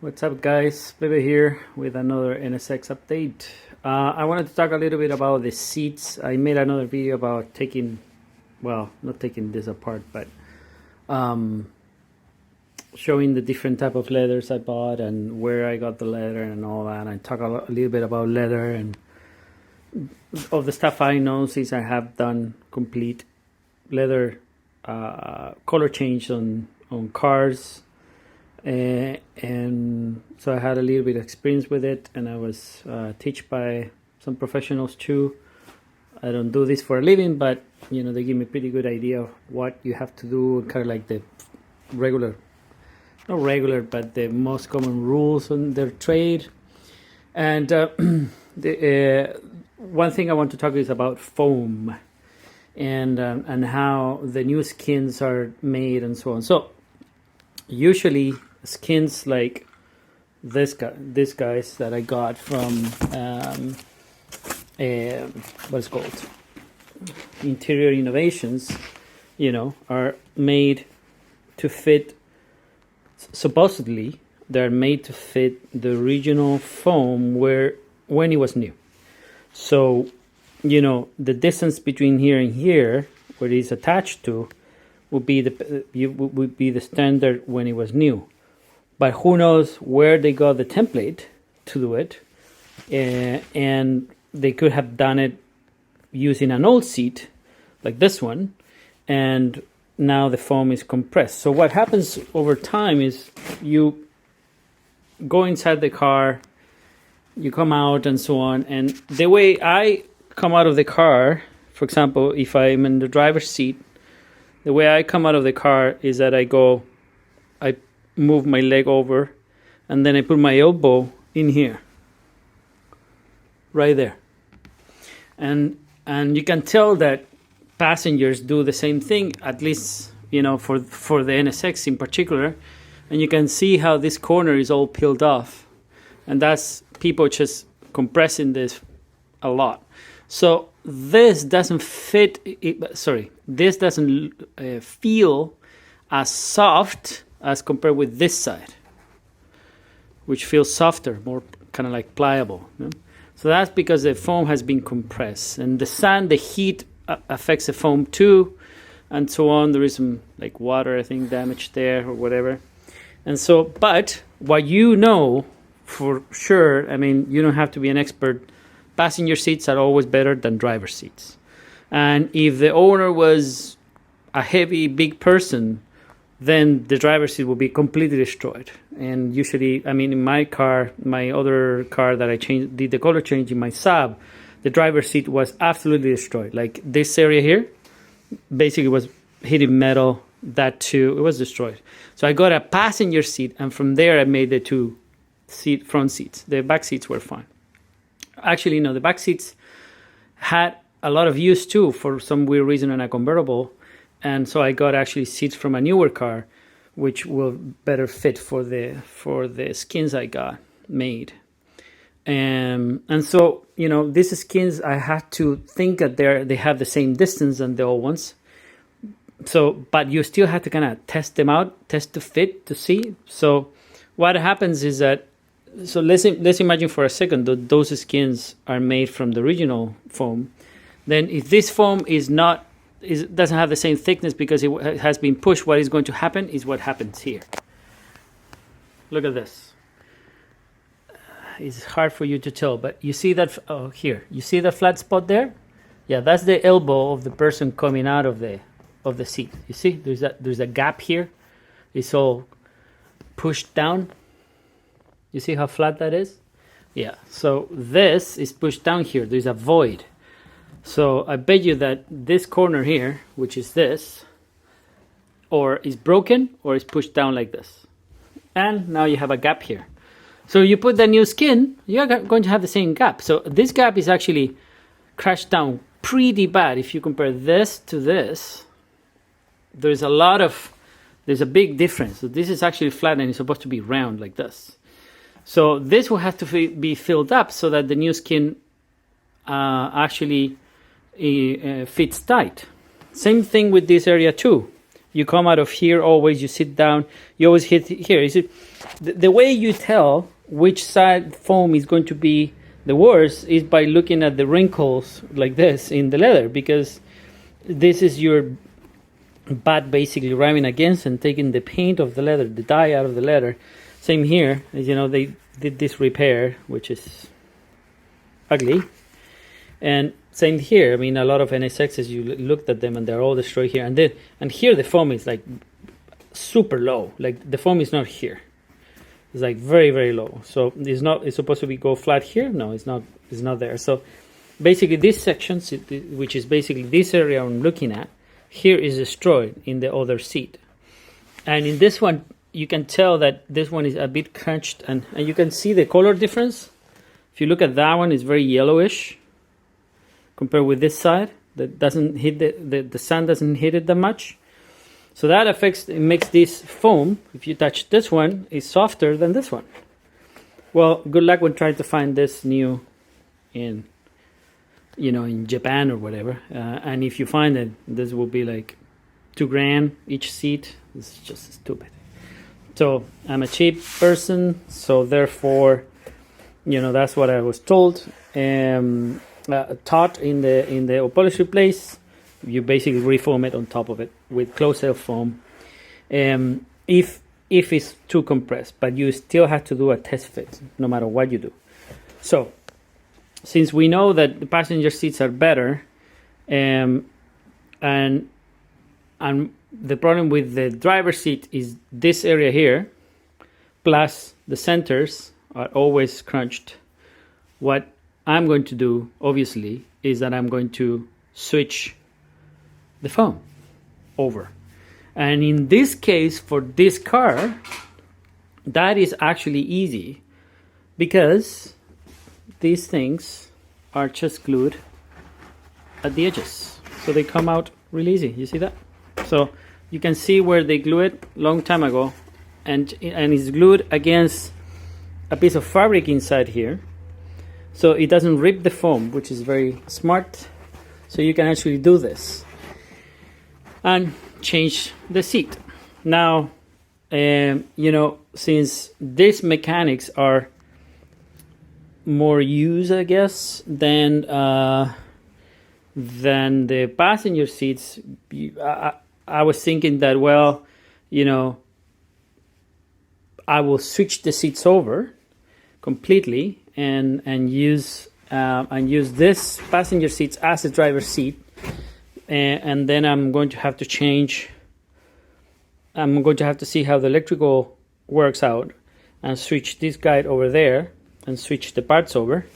What's up, guys? Bebe here with another NSX update. I wanted to talk a little bit about the seats. I made another video about not taking this apart, but showing the different type of leathers I bought and where I got the leather and all that. I talk a little bit about leather and of the stuff I know, since I have done complete leather color change on cars. And so I had a little bit of experience with it, and I was taught by some professionals too. I don't do this for a living, but they give me a pretty good idea of what you have to do, kind of like the not regular, but the most common rules on their trade. And one thing I want to talk is about foam and how the new skins are made and so on. So usually skins like these guys that I got from what's called Interior Innovations, are made to fit. Supposedly, they're made to fit the original foam when it was new. So, the distance between here and here, where it is attached to, would be the standard when it was new. But who knows where they got the template to do it, and they could have done it using an old seat like this one, and now the foam is compressed. So what happens over time is you go inside the car, you come out and so on, and the way I come out of the car, for example, if I'm in the driver's seat, the way I come out of the car is that I move my leg over, and then I put my elbow in here, right there. And you can tell that passengers do the same thing, at least, for the NSX in particular. And you can see how this corner is all peeled off. And that's people just compressing this a lot. So this doesn't this doesn't feel as soft as compared with this side, which feels softer, more kind of like pliable. So that's because the foam has been compressed, and the heat affects the foam too, and so on. There is some like water, I think, damage there or whatever. And so, but what for sure, you don't have to be an expert. Passenger seats are always better than driver seats. And if the owner was a heavy, big person, then the driver's seat will be completely destroyed. And usually, in my car, my other car that I did the color change in my Saab, the driver's seat was absolutely destroyed. Like this area here, basically was hitting metal. That too, it was destroyed. So I got a passenger seat, and from there I made the two front seats. The back seats were fine. Actually, no, the back seats had a lot of use too for some weird reason on a convertible. And so I got actually seats from a newer car, which will better fit for the skins I got made. And so, these skins, I had to think that they have the same distance than the old ones. So, but you still have to kind of test them out, test to fit, to see. So what happens is that, so let's imagine for a second that those skins are made from the original foam. Then if this foam doesn't have the same thickness because it has been pushed, what is going to happen is what happens here. Look at this. It's hard for you to tell, but you see that here. You see the flat spot there? Yeah, that's the elbow of the person coming out of the seat. You see, there's a gap here. It's all pushed down. You see how flat that is? Yeah. So this is pushed down here. There's a void. So I bet you that this corner here, which is this, or is broken or is pushed down like this. And now you have a gap here. So you put the new skin, you're going to have the same gap. So this gap is actually crashed down pretty bad. If you compare this to this, there's a big difference. So this is actually flat and it's supposed to be round like this. So this will have to be filled up so that the new skin actually fits tight. Same thing with this area too. You come out of here always, you sit down, you always hit here. You see, the way you tell which side foam is going to be the worst is by looking at the wrinkles like this in the leather, because this is your butt basically ramming against and taking the paint of the leather, the dye out of the leather. Same here, as you know, they did this repair, which is ugly. And same here. I mean, a lot of NSXs, you looked at them and they're all destroyed here. And here the foam is like super low. Like the foam is not here. It's like very, very low. So it's supposed to be go flat here. No, it's not there. So basically this section, which is basically this area I'm looking at, here is destroyed in the other seat. And in this one, you can tell that this one is a bit crunched, and you can see the color difference. If you look at that one, it's very yellowish compared with this side that doesn't hit the sun doesn't hit it that much. So that it makes this foam, if you touch this one, is softer than this one. Well, good luck when trying to find this new in Japan or whatever. And if you find it, this will be like $2,000 each seat. It's just stupid. So I'm a cheap person, so therefore, that's what I was told. Taught in the upholstery place, you basically refoam it on top of it with closed-cell foam. If it's too compressed, but you still have to do a test fit no matter what you do. So since we know that the passenger seats are better, and the problem with the driver's seat is this area here, plus the centers are always crunched. What I'm going to do, obviously, is that I'm going to switch the foam over. And in this case, for this car, that is actually easy because these things are just glued at the edges. So they come out really easy. You see that? So you can see where they glue it long time ago, and it's glued against a piece of fabric inside here. So it doesn't rip the foam, which is very smart. So you can actually do this and change the seat. Now, since these mechanics are more used, I guess, than the passenger seats, I was thinking that, I will switch the seats over completely and use this passenger seats as a driver's seat, and then I'm going to have to see how the electrical works out and switch this guide over there and switch the parts over,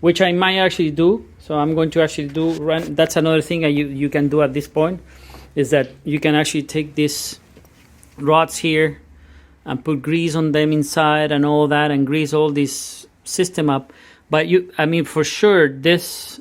which I might actually do. So I'm going to actually that's another thing you can do at this point, is that you can actually take these rods here and put grease on them inside and all that, and grease all this system up. But for sure, this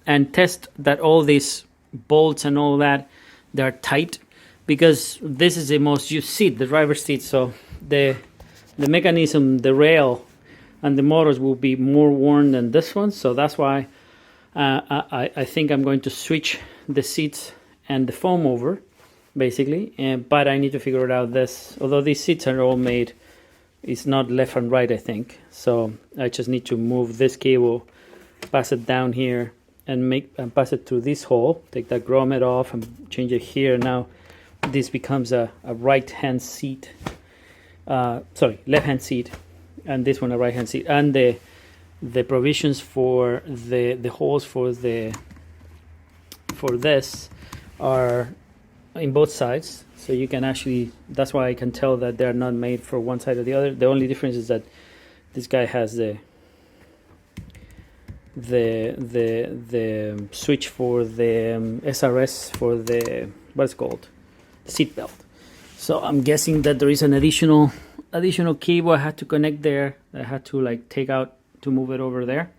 and test that all these bolts and all that, they're tight, because this is the most used seat, the driver's seat. So the mechanism, the rail, and the motors will be more worn than this one. So that's why I think I'm going to switch the seats and the foam over, basically. But I need to figure it out this. Although these seats are all made, it's not left and right, I think. So I just need to move this cable, pass it down here, and pass it through this hole. Take that grommet off and change it here. Now this becomes a right-hand seat. Left-hand seat, and this one a right-hand seat. And the provisions for the holes for this are in both sides, so you can actually, that's why I can tell that they're not made for one side or the other. The only difference is that this guy has the switch for the SRS for the what's it called, seat belt. So I'm guessing that there is an additional cable I had to connect there. I had to take out to move it over there.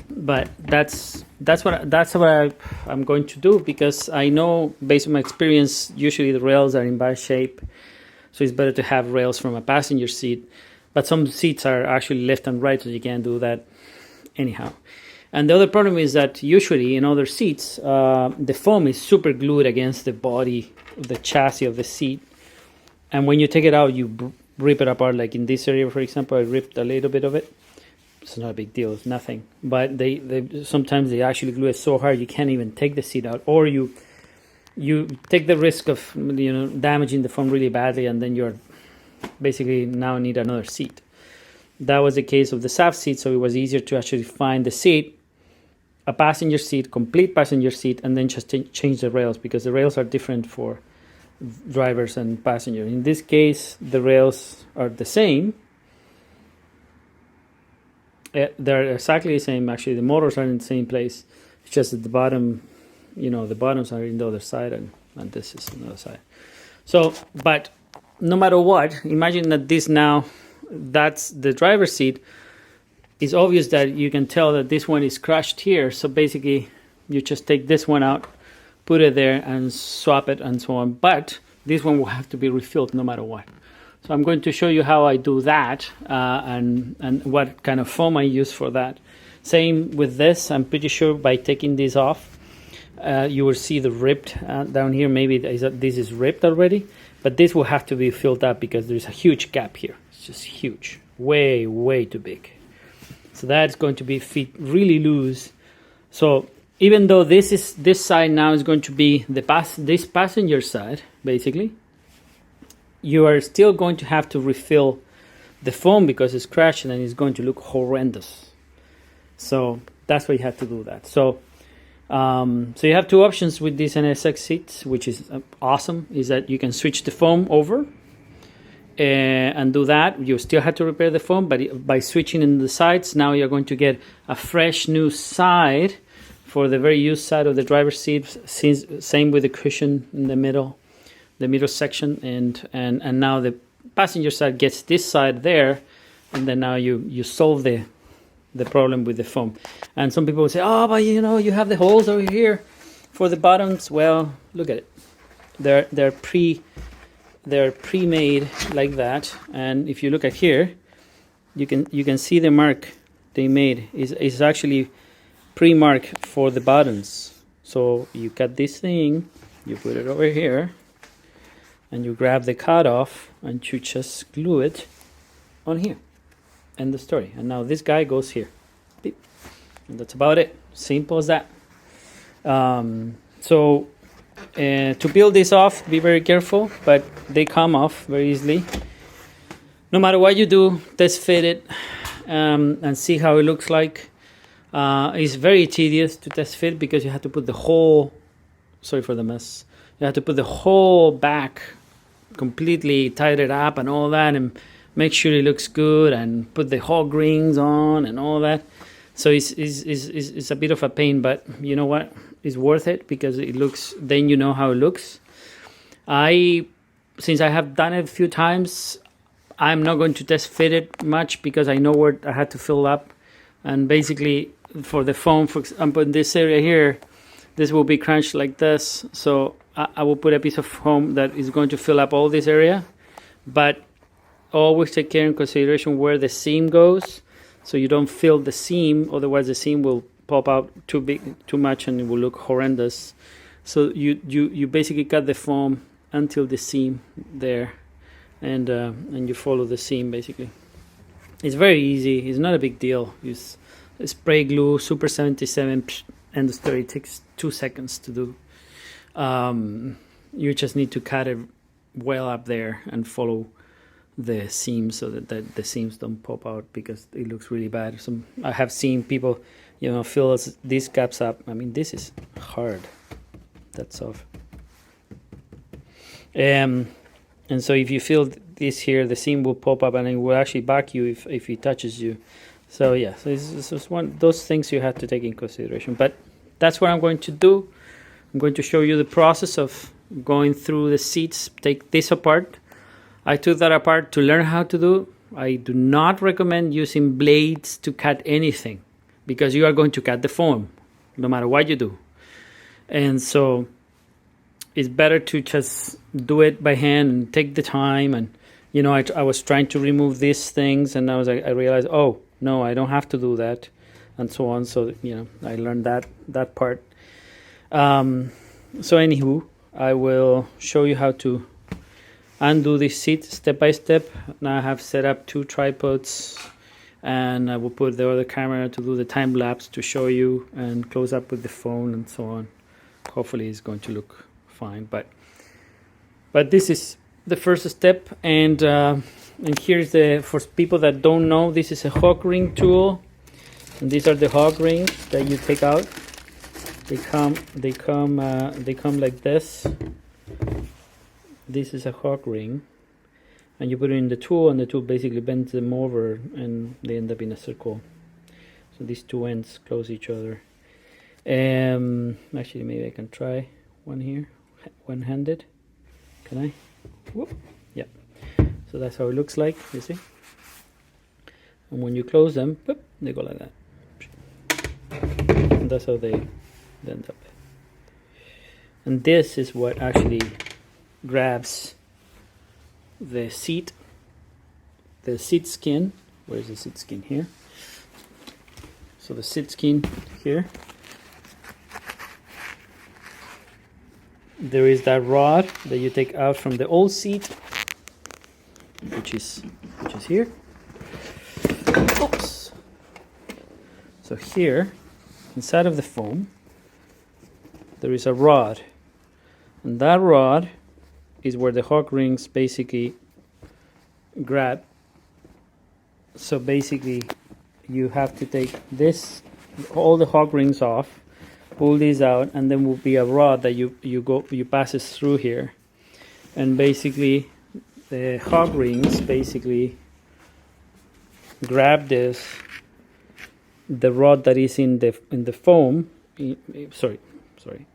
But that's what I'm going to do, because I know, based on my experience, usually the rails are in bad shape, so it's better to have rails from a passenger seat. But some seats are actually left and right, so you can't do that anyhow. And the other problem is that usually in other seats, the foam is super glued against the body the chassis of the seat. And when you take it out, you rip it apart. Like in this area, for example, I ripped a little bit of it. It's not a big deal. It's nothing. But they sometimes they actually glue it so hard you can't even take the seat out, or you take the risk of damaging the foam really badly, and then you're basically now need another seat. That was the case of the SAF seat, so it was easier to actually find the seat, a passenger seat, complete passenger seat, and then just change the rails, because the rails are different for drivers and passengers. In this case, the rails are the same. They're exactly the same. Actually, the motors are in the same place. It's just that the bottom, the bottoms are in the other side, and this is on the other side. So, but no matter what, imagine that that's the driver's seat. It's obvious that you can tell that this one is crushed here. So basically, you just take this one out, put it there, and swap it, and so on. But this one will have to be refilled no matter what. So I'm going to show you how I do that, and what kind of foam I use for that. Same with this. I'm pretty sure by taking this off, you will see the ripped down here. Maybe this is ripped already, but this will have to be filled up because there's a huge gap here. It's just huge, way too big. So that's going to be fit really loose. So even though this side now is going to be this passenger side, basically, you are still going to have to refill the foam because it's crashed, and it's going to look horrendous. So that's why you have to do that. So you have two options with these NSX seats, which is awesome, is that you can switch the foam over and do that. You still have to repair the foam, but by switching in the sides, now you're going to get a fresh new side for the very used side of the driver's seat. Same with the cushion in the middle section, and now the passenger side gets this side there, and then now you solve the problem with the foam. And some people will say, oh, but you have the holes over here for the bottoms. Well, look at it. They're pre-made like that, and if you look at here, you can see the mark they made is actually pre-marked for the bottoms. So you cut this thing, you put it over here, and you grab the cutoff and you just glue it on here. End the story. And now this guy goes here. Beep. And that's about it. Simple as that. So to peel this off, be very careful, but they come off very easily. No matter what you do, test fit it and see how it looks like. It's very tedious to test fit because you have to put the whole, sorry for the mess, you have to put the whole back completely, tied it up and all that, and make sure it looks good, and put the hog rings on and all that. So it's a bit of a pain, but you know what? It's worth it because it looks, then you know how it looks. Since I have done it a few times, I'm not going to test fit it much because I know where I had to fill up. And basically for the foam, for example, in this area here, this will be crunched like this. So I will put a piece of foam that is going to fill up all this area, but always take care in consideration where the seam goes, so you don't fill the seam, otherwise the seam will pop out too much and it will look horrendous. So you basically cut the foam until the seam there, and you follow the seam basically. It's very easy. It's not a big deal. Use spray glue, Super 77, end of story. It takes 2 seconds to do. You just need to cut it well up there and follow the seams so that the seams don't pop out because it looks really bad. I have seen people, fill these gaps up. I mean, this is hard. That's soft. And so if you feel this here, the seam will pop up and it will actually back you if it touches you. So yeah, so it's one of those things you have to take in consideration. But that's what I'm going to do. I'm going to show you the process of going through the seats, take this apart. I took that apart to learn how to do. I do not recommend using blades to cut anything because you are going to cut the foam no matter what you do. And so it's better to just do it by hand and take the time. And, I was trying to remove these things and I realized, oh, no, I don't have to do that and so on. So, I learned that part. So anywho, I will show you how to undo this seat step by step. Now I have set up 2 tripods, and I will put the other camera to do the time lapse to show you, and close up with the phone and so on. Hopefully it's going to look fine, but this is the first step. And here's for people that don't know, this is a hog ring tool, and these are the hog rings that you take out. They come like this. This is a hog ring, and you put it in the tool, and the tool basically bends them over, and they end up in a circle. So these 2 ends close each other. Actually, maybe I can try one here, one-handed. Can I? Whoop. Yeah. So that's how it looks like, you see. And when you close them, boop, they go like that. And that's how they end up. And this is what actually grabs the seat skin. Where's the seat skin? Here. So the seat skin here. There is that rod that you take out from the old seat, which is here. Oops. So here, inside of the foam, there is a rod, and that rod is where the hog rings basically grab. So basically, you have to take all the hog rings off, pull these out, and then will be a rod that you passes through here, and basically the hog rings basically grab the rod that is in the foam.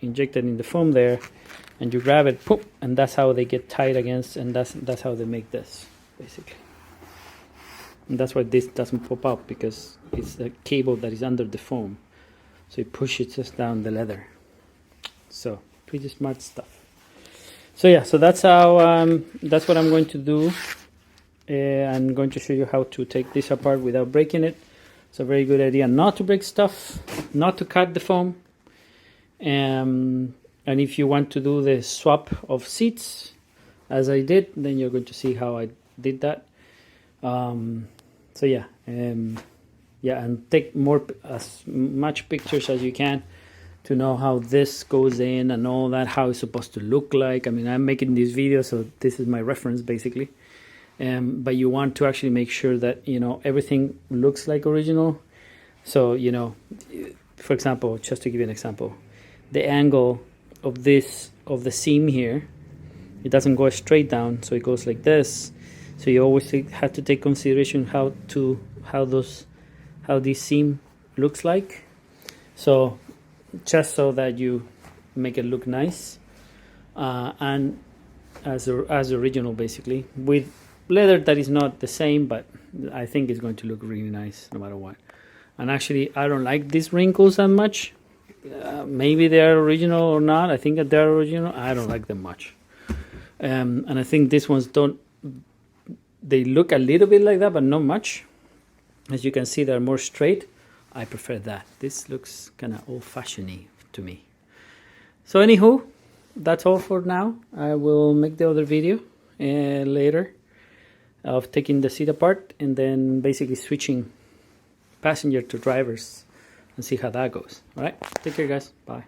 Injected in the foam there, and you grab it, poof, and that's how they get tied against, and that's how they make this basically. And that's why this doesn't pop up, because it's a cable that is under the foam, so it pushes us down the leather. So pretty smart stuff. So yeah, so that's how that's what I'm going to do. I'm going to show you how to take this apart without breaking it. It's a very good idea not to break stuff, not to cut the foam. And if you want to do the swap of seats, as I did, then you're going to see how I did that. So yeah, and take as much pictures as you can to know how this goes in and all that, how it's supposed to look like. I mean, I'm making this video, so this is my reference basically. But you want to actually make sure that, you know, everything looks like original. So, you know, for example, just to give you an example, the angle of the seam here, it doesn't go straight down, so it goes like this. So you always have to take consideration how this seam looks like. So just so that you make it look nice, and as original basically, with leather that is not the same, but I think it's going to look really nice no matter what. And actually, I don't like these wrinkles that much. Maybe they are original or not. I think that they are original. I don't like them much. And I think these ones don't. They look a little bit like that, but not much. As you can see, they're more straight. I prefer that. This looks kind of old-fashioned-y to me. So anywho, that's all for now. I will make the other video later of taking the seat apart and then basically switching passenger to drivers and see how that goes. All right, take care guys, bye.